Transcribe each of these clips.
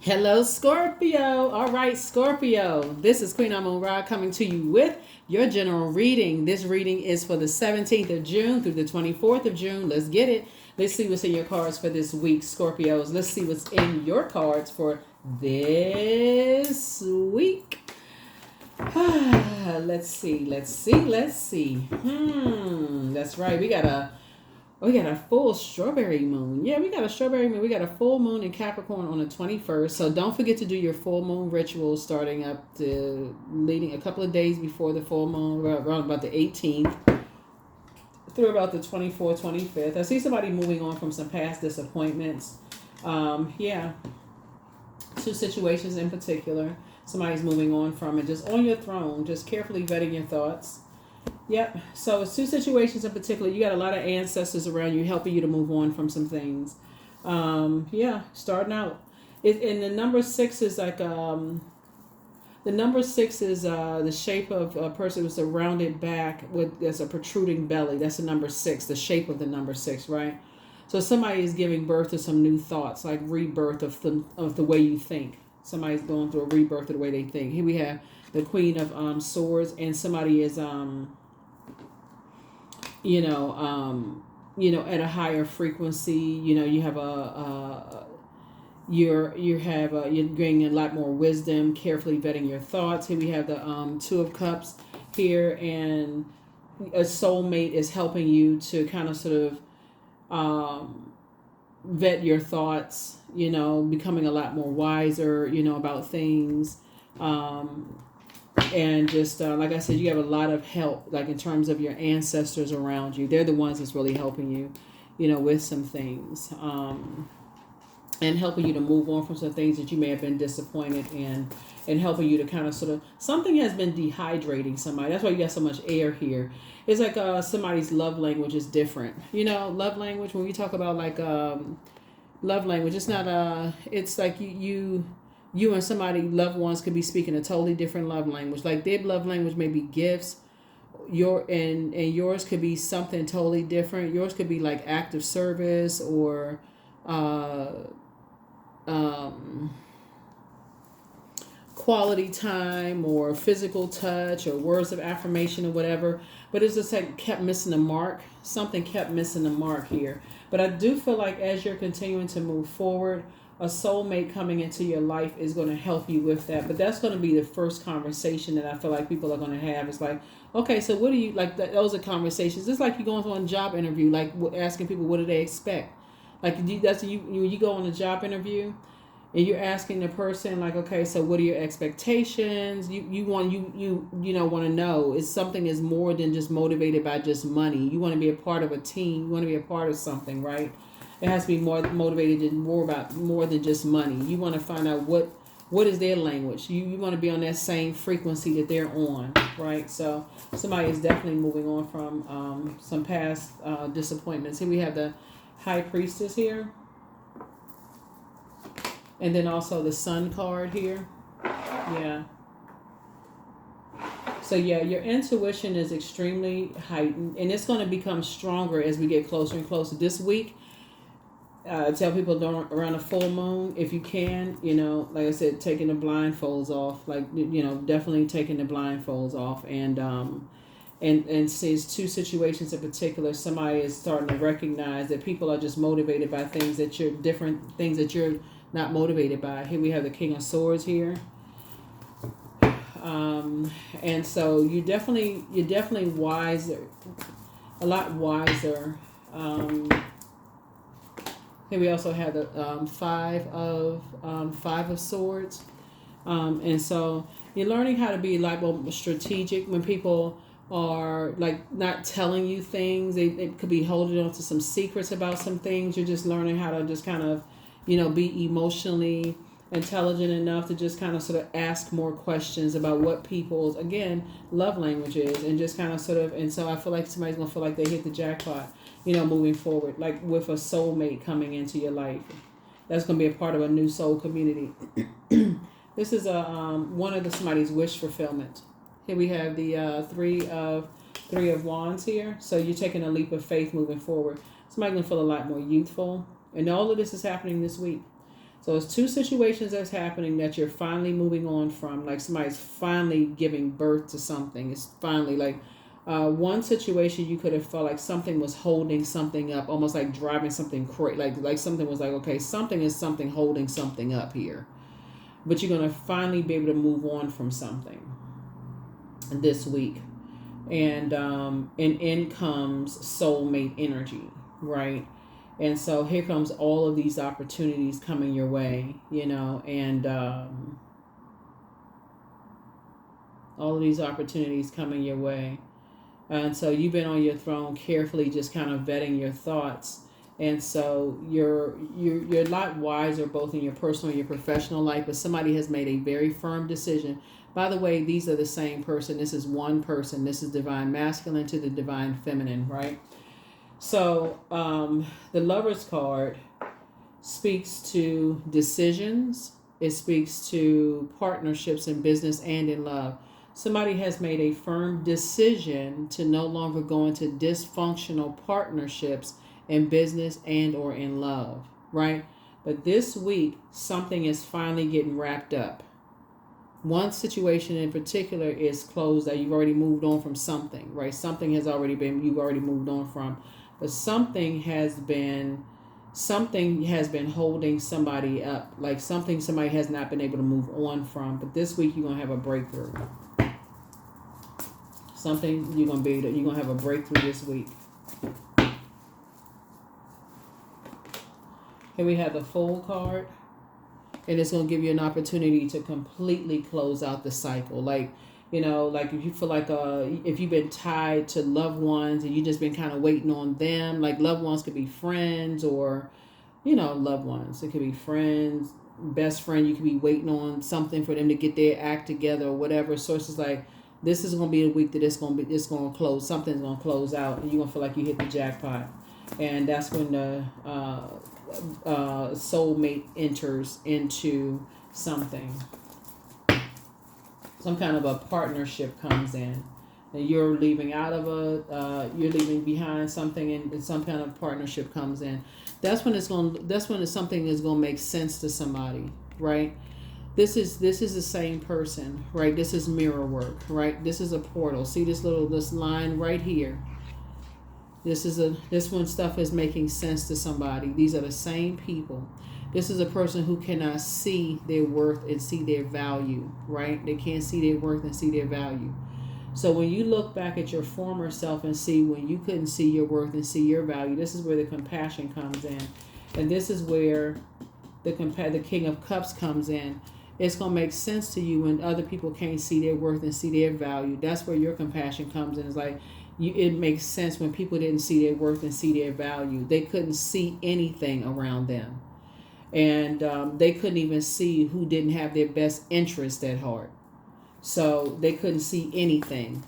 Hello, Scorpio. All right, Scorpio. This is Queen Amun Ra coming to you with your general reading. This reading is for the 17th of June through the 24th of June. Let's get it. Let's see what's in your cards for this week, Scorpios. Let's see what's in your cards for this week. Let's see. That's right. We got a full strawberry moon. Yeah, we got a strawberry moon. We got a full moon in Capricorn on the 21st. So don't forget to do your full moon rituals starting up to leading a couple of days before the full moon, around about the 18th through about the 24th, 25th. I see somebody moving on from some past disappointments. Yeah, two situations in particular. Somebody's moving on from it. Just on your throne, just carefully vetting your thoughts. Yep. So it's two situations in particular. You got a lot of ancestors around you helping you to move on from some things. Yeah, starting out. And the number six is like the number six is the shape of a person with a rounded back with there's a protruding belly. That's the number six. The shape of the number six, right? So somebody is giving birth to some new thoughts, like rebirth of the way you think. Somebody's going through a rebirth of the way they think. Here we have the Queen of Swords, and somebody is at a higher frequency. You have you're gaining a lot more wisdom, carefully vetting your thoughts. Here we have the Two of Cups here, and a soulmate is helping you to kind of sort of vet your thoughts, becoming a lot more wiser, about things. And just like I said, you have a lot of help, like in terms of your ancestors around you. They're the ones that's really helping you, with some things, and helping you to move on from some things that you may have been disappointed in, and helping you to kind of sort of, something has been dehydrating somebody. That's why you got so much air here. It's like somebody's love language is different. Love language, when we talk about like love language, it's not it's like you and somebody loved ones could be speaking a totally different love language. Like their love language may be gifts, and yours could be something totally different. Yours could be like act of service, or quality time, or physical touch, or words of affirmation, or whatever. But it's just like kept missing the mark. Something kept missing the mark here. But I do feel like as you're continuing to move forward, a soulmate coming into your life is going to help you with that. But that's going to be the first conversation that I feel like people are going to have. It's like, okay, so what do you like? Those are conversations. It's like you going on a job interview, like asking people what do they expect. Like that's you go on a job interview, and you're asking the person like, okay, so what are your expectations? You want to know is something is more than just motivated by just money. You want to be a part of a team. You want to be a part of something, right? It has to be more motivated and more than just money. You want to find out what is their language. You want to be on that same frequency that they're on, right? So somebody is definitely moving on from some past disappointments. Here we have the High Priestess here, and then also the Sun card here. Yeah. So yeah, your intuition is extremely heightened, and it's going to become stronger as we get closer and closer this week. Tell people don't around a full moon if you can, like I said, taking the blindfolds off, like definitely taking the blindfolds off, and says two situations in particular. Somebody is starting to recognize that people are just motivated by things that you're different, things that you're not motivated by. Here we have the King of Swords here, and so you're definitely wiser, a lot wiser. Here we also have the five of swords, and so you're learning how to be like more strategic when people are like not telling you things. They could be holding on to some secrets about some things. You're just learning how to just kind of, be emotionally intelligent enough to just kind of sort of ask more questions about what people's, again, love language is, and just kind of sort of, and so I feel like somebody's gonna feel like they hit the jackpot, moving forward, like with a soulmate coming into your life. That's gonna be a part of a new soul community. This is one of somebody's wish fulfillment. Here we have the three of wands here. So you're taking a leap of faith moving forward. Somebody's gonna feel a lot more youthful, and all of this is happening this week. So it's two situations that's happening that you're finally moving on from. Like somebody's finally giving birth to something. It's finally like one situation you could have felt like something was holding something up, almost like driving something crazy. Like something was like, okay, something is something holding something up here. But you're going to finally be able to move on from something this week. And in comes soulmate energy, right? And so here comes all of these opportunities coming your way, and all of these opportunities coming your way. And so you've been on your throne carefully, just kind of vetting your thoughts. And so you're a lot wiser both in your personal and your professional life, but somebody has made a very firm decision. By the way, these are the same person. This is one person. This is divine masculine to the divine feminine, right? So the Lover's card speaks to decisions. It speaks to partnerships in business and in love. Somebody has made a firm decision to no longer go into dysfunctional partnerships in business and or in love, right? But this week, something is finally getting wrapped up. One situation in particular is closed, that you've already moved on from something, right? Something has already been, you've already moved on from. But something has been holding somebody up, like somebody has not been able to move on from. But this week you're going to have a breakthrough. You're going to have a breakthrough this week. Here we have the Fool card. And it's going to give you an opportunity to completely close out the cycle. Like if you feel like if you've been tied to loved ones and you just been kind of waiting on them, like loved ones could be friends or, loved ones. It could be friends, best friend. You could be waiting on something for them to get their act together or whatever. So it's just like, this is going to be a week that it's going to close. Something's going to close out and you're going to feel like you hit the jackpot. And that's when the soulmate enters into something. Some kind of a partnership comes in. And you're leaving you're leaving behind something, and some kind of partnership comes in. That's when something is going to make sense to somebody, right? This is the same person, right? This is mirror work, right? This is a portal. See this line right here. This when stuff is making sense to somebody. These are the same people. This is a person who cannot see their worth and see their value, right? They can't see their worth and see their value. So when you look back at your former self and see when you couldn't see your worth and see your value, this is where the compassion comes in. And this is where the King of Cups comes in. It's going to make sense to you when other people can't see their worth and see their value. That's where your compassion comes in. It's like, it makes sense when people didn't see their worth and see their value. They couldn't see anything around them. And they couldn't even see who didn't have their best interest at heart. So they couldn't see anything.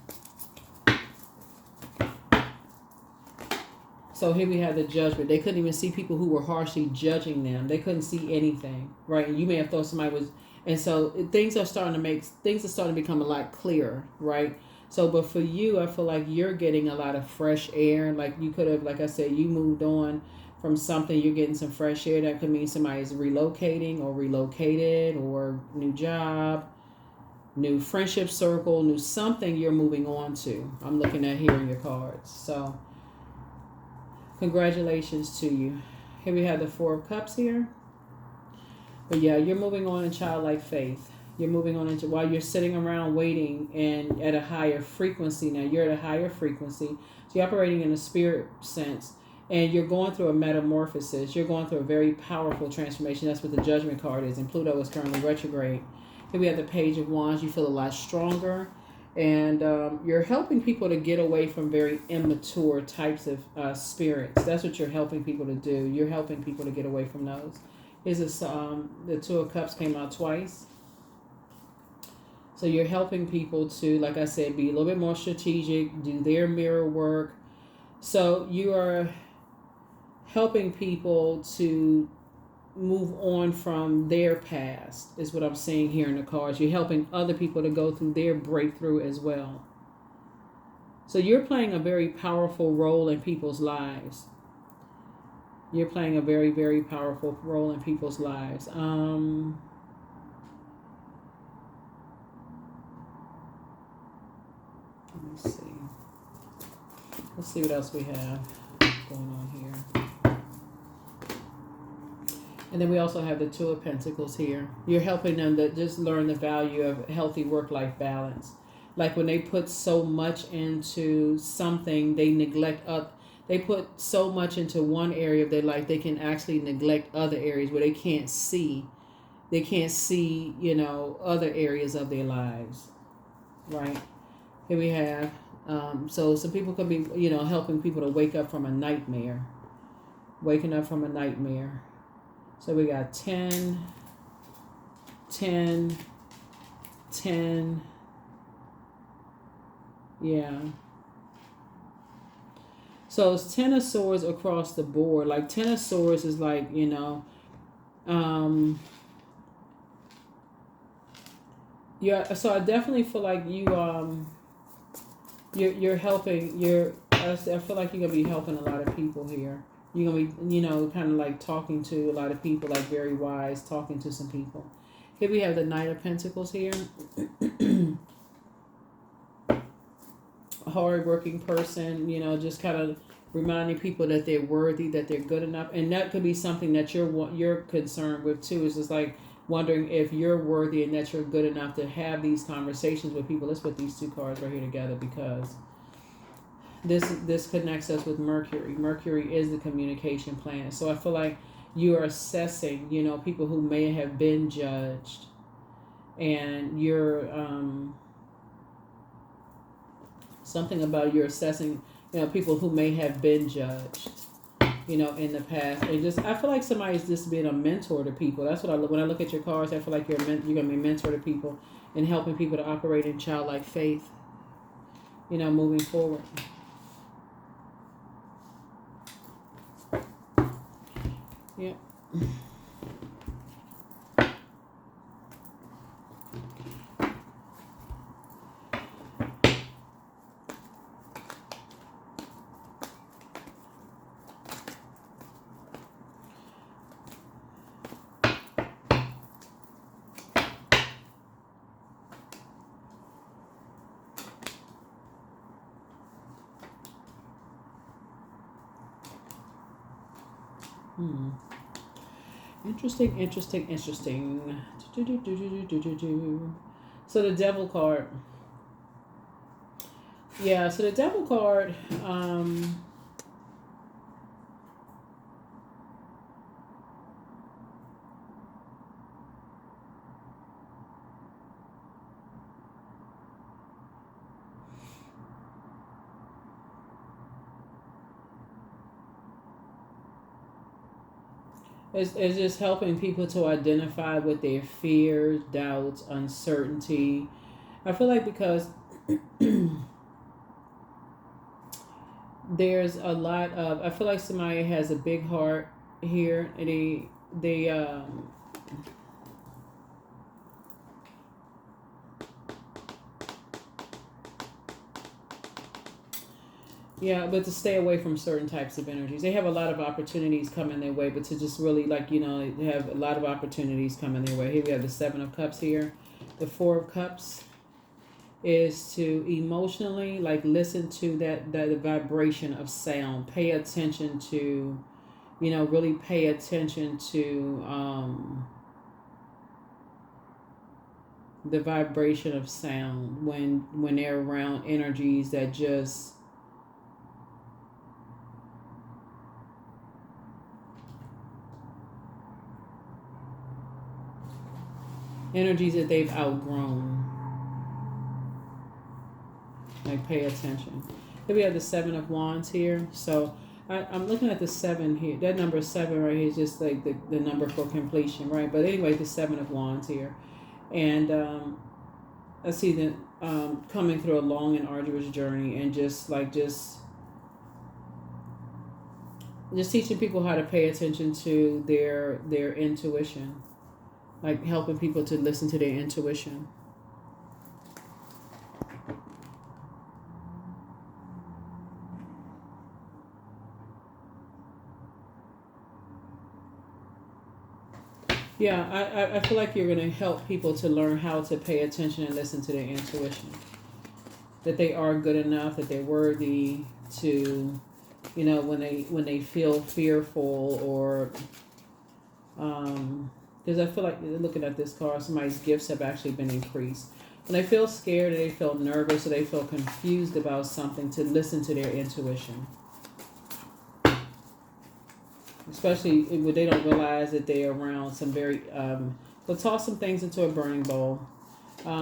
So here we have the Judgment. They couldn't even see people who were harshly judging them. They couldn't see anything, right? And you may have thought somebody was... And so things are starting to become a lot clearer, right? So, but for you, I feel like you're getting a lot of fresh air. Like you could have, like I said, you moved on from something. You're getting some fresh air. That could mean somebody's relocating or relocated or new job, new friendship circle, new something you're moving on to. I'm looking at here in your cards. So, congratulations to you. Here we have the Four of Cups here. But yeah, you're moving on in childlike faith. You're moving on into while you're sitting around waiting and at a higher frequency. Now you're at a higher frequency. So you're operating in a spirit sense and you're going through a metamorphosis. You're going through a very powerful transformation. That's what the Judgment card is. And Pluto is currently retrograde. Here we have the Page of Wands. You feel a lot stronger. And you're helping people to get away from very immature types of spirits. That's what you're helping people to do. You're helping people to get away from those. The Two of Cups came out twice. So you're helping people to, like I said, be a little bit more strategic, do their mirror work. So you are helping people to move on from their past, is what I'm seeing here in the cards. You're helping other people to go through their breakthrough as well. So you're playing a very powerful role in people's lives. You're playing a very, very powerful role in people's lives. Let me see. Let's see what else we have going on here. And then we also have the Two of Pentacles here. You're helping them to just learn the value of healthy work-life balance. Like when they put so much into something, they neglect they put so much into one area of their life, they can actually neglect other areas where they can't see. They can't see, other areas of their lives. Right? Here we have, so some people could be, helping people to wake up from a nightmare. Waking up from a nightmare. So we got 10, 10, 10. Yeah. So it's 10 of Swords across the board. Like 10 of Swords is like, yeah. So I definitely feel like you're helping. I feel like you're gonna be helping a lot of people here. You're gonna be, kind of like talking to a lot of people, like very wise, talking to some people. Here we have the Knight of Pentacles here. A hard-working person, just kind of reminding people that they're worthy, that they're good enough, and that could be something that you're concerned with too. Is just like wondering if you're worthy and that you're good enough to have these conversations with people. Let's put these two cards right here together because this connects us with Mercury. Mercury is the communication planet. So I feel like you are assessing, people who may have been judged, and you're something about you're assessing, people who may have been judged, in the past. And just I feel like somebody's just being a mentor to people. That's what when I look at your cards. I feel like you're going to be a mentor to people and helping people to operate in childlike faith, moving forward. Yep. Interesting. So the Devil card. Yeah, so the Devil card, is just helping people to identify with their fears, doubts, uncertainty. I feel like because there's a lot of, I feel like somebody has a big heart here, and they yeah, but to stay away from certain types of energies. They have a lot of opportunities coming their way, but to just really they have a lot of opportunities coming their way. Here we have the Seven of Cups here. The Four of Cups is to emotionally listen to that vibration of sound. Pay attention to, really pay attention to the vibration of sound when they're around energies that just energies that they've outgrown. Pay attention. Here we have the Seven of Wands here. So I'm looking at the 7 here. That number 7 right here is just like the number for completion, right? But anyway, the 7 of Wands here. And I see that coming through a long and arduous journey, and just teaching people how to pay attention to their intuition. Helping people to listen to their intuition. Yeah, I feel like you're going to help people to learn how to pay attention and listen to their intuition. That they are good enough, that they're worthy to, when they feel fearful or, because I feel like looking at this card, somebody's gifts have actually been increased. When they feel scared or they feel nervous or they feel confused about something, to listen to their intuition. Especially when they don't realize that they're around some very, they'll toss some things into a burning bowl.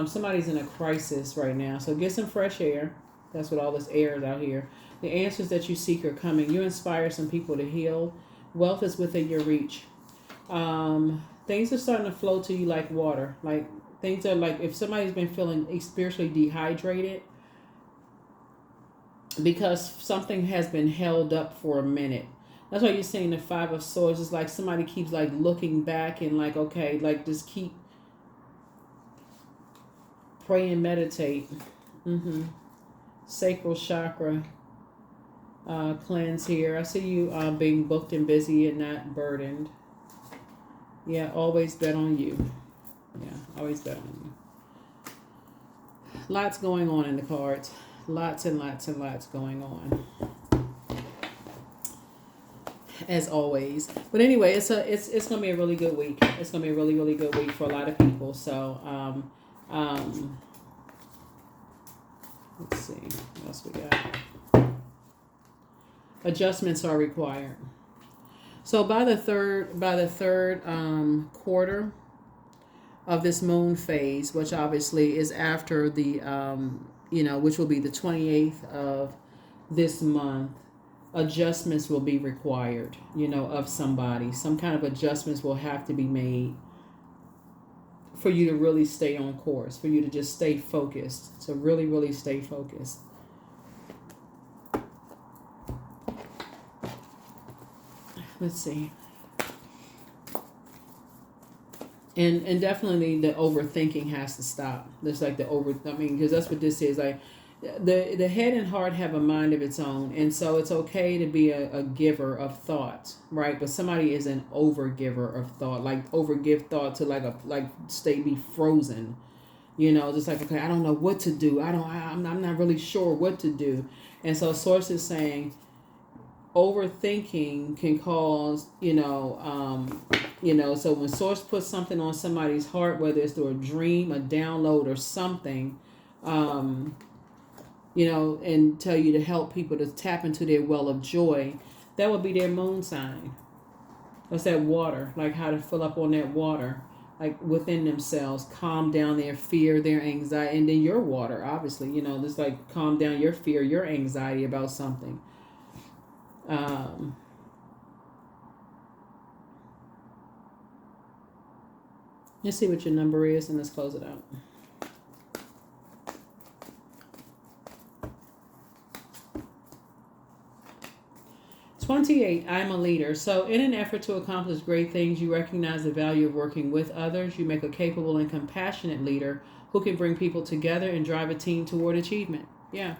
Somebody's in a crisis right now, so get some fresh air. That's what all this air is out here. The answers that you seek are coming. You inspire some people to heal. Wealth is within your reach. Things are starting to flow to you like water. Like things are like if somebody's been feeling spiritually dehydrated because something has been held up for a minute. That's why you're seeing the Five of Swords. It's like somebody keeps like looking back and like, okay, like just keep pray and meditate. Sacral chakra cleanse here. I see you being booked and busy and not burdened. Yeah, always bet on you. Yeah, always bet on you. Lots going on in the cards. Lots and lots and lots going on. As always. But anyway, it's gonna be a really good week. It's gonna be a really, really good week for a lot of people. So let's see what else we got. Adjustments are required. So by the third quarter of this moon phase, which obviously is after the which will be the 28th of this month, adjustments will be required, of somebody. Some kind of adjustments will have to be made for you to really stay on course, for you to just stay focused, to really, really stay focused. Let's see. And definitely the overthinking has to stop. There's like because that's what this is. Like the head and heart have a mind of its own. And so it's okay to be a giver of thought, right? But somebody is an overgiver of thought, like overgive thought to be frozen, just like, okay, I don't know what to do. I'm not really sure what to do. And so Source is saying, overthinking can cause, so when Source puts something on somebody's heart, whether it's through a dream, a download, or something, and tell you to help people to tap into their well of joy, that would be their moon sign. That's that water, like how to fill up on that water, like within themselves, calm down their fear, their anxiety, and then your water, obviously, just like calm down your fear, your anxiety about something. Let's see what your number is and let's close it out. "28, I'm a leader. So in an effort to accomplish great things, you recognize the value of working with others. You make a capable and compassionate leader who can bring people together and drive a team toward achievement." Yeah.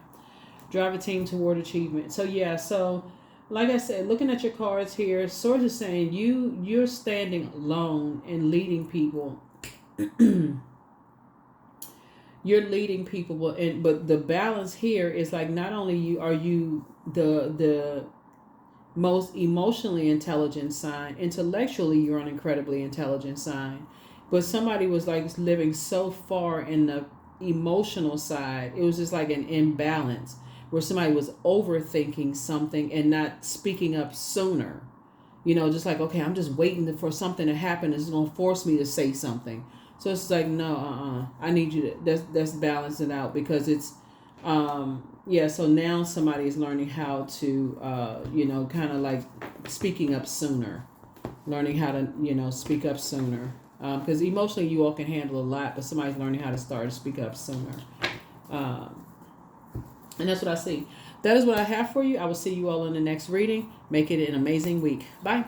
Drive a team toward achievement. So yeah, like I said, looking at your cards here, Source is saying you're standing alone and leading people. You're leading people, but the balance here is like not only are you the most emotionally intelligent sign, intellectually you're an incredibly intelligent sign, but somebody was like living so far in the emotional side, it was just like an imbalance where somebody was overthinking something and not speaking up sooner. Just like, okay, I'm just waiting for something to happen. It's going to force me to say something. So it's like, no, I need you to, that's balance it out, because it's, so now somebody is learning how to, kind of like speaking up sooner, learning how to, speak up sooner. Because emotionally you all can handle a lot, but somebody's learning how to start to speak up sooner. And that's what I see. That is what I have for you. I will see you all in the next reading. Make it an amazing week. Bye.